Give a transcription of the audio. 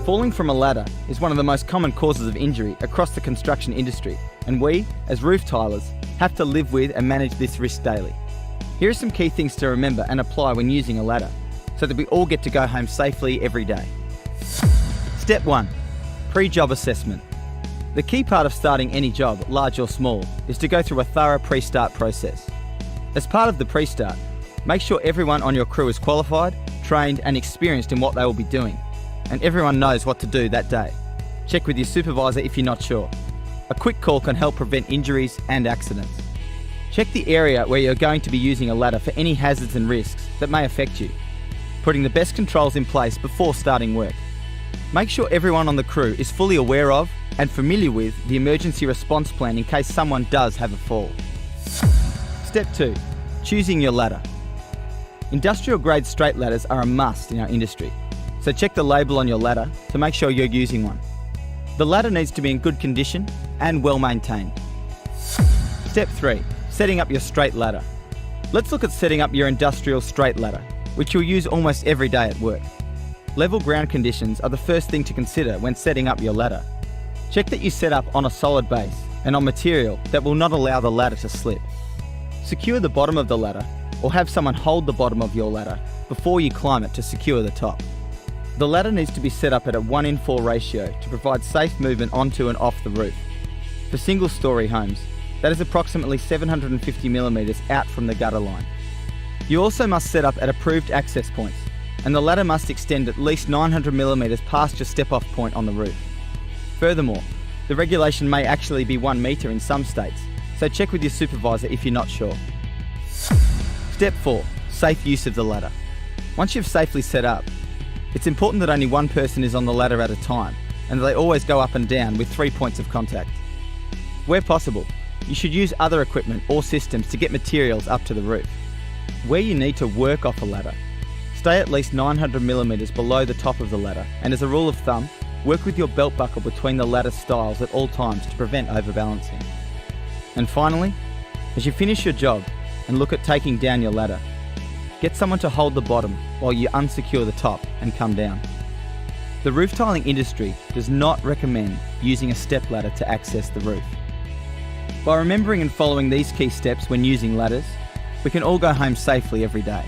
Falling from a ladder is one of the most common causes of injury across the construction industry, and we, as roof tilers, have to live with and manage this risk daily. Here are some key things to remember and apply when using a ladder, so that we all get to go home safely every day. Step 1. Pre-job assessment. The key part of starting any job, large or small, is to go through a thorough pre-start process. As part of the pre-start, make sure everyone on your crew is qualified, trained and experienced in what they will be doing, and everyone knows what to do that day. Check with your supervisor if you're not sure. A quick call can help prevent injuries and accidents. Check the area where you're going to be using a ladder for any hazards and risks that may affect you, putting the best controls in place before starting work. Make sure everyone on the crew is fully aware of and familiar with the emergency response plan in case someone does have a fall. Step 2. Choosing your ladder. Industrial grade straight ladders are a must in our industry, so check the label on your ladder to make sure you're using one. The ladder needs to be in good condition and well maintained. Step 3. Setting up your straight ladder. Let's look at setting up your industrial straight ladder, which you'll use almost every day at work. Level ground conditions are the first thing to consider when setting up your ladder. Check that you set up on a solid base and on material that will not allow the ladder to slip. Secure the bottom of the ladder or have someone hold the bottom of your ladder before you climb it to secure the top. The ladder needs to be set up at a 1:4 ratio to provide safe movement onto and off the roof. For single-storey homes, that is approximately 750mm out from the gutter line. You also must set up at approved access points, and the ladder must extend at least 900mm past your step-off point on the roof. Furthermore, the regulation may actually be 1 metre in some states, so check with your supervisor if you're not sure. Step 4. Safe use of the ladder. Once you've safely set up, it's important that only one person is on the ladder at a time, and that they always go up and down with 3 points of contact. Where possible, you should use other equipment or systems to get materials up to the roof. Where you need to work off a ladder, stay at least 900mm below the top of the ladder, and as a rule of thumb, work with your belt buckle between the ladder stiles at all times to prevent overbalancing. And finally, as you finish your job and look at taking down your ladder, get someone to hold the bottom while you unsecure the top and come down. The roof tiling industry does not recommend using a step ladder to access the roof. By remembering and following these key steps when using ladders, we can all go home safely every day.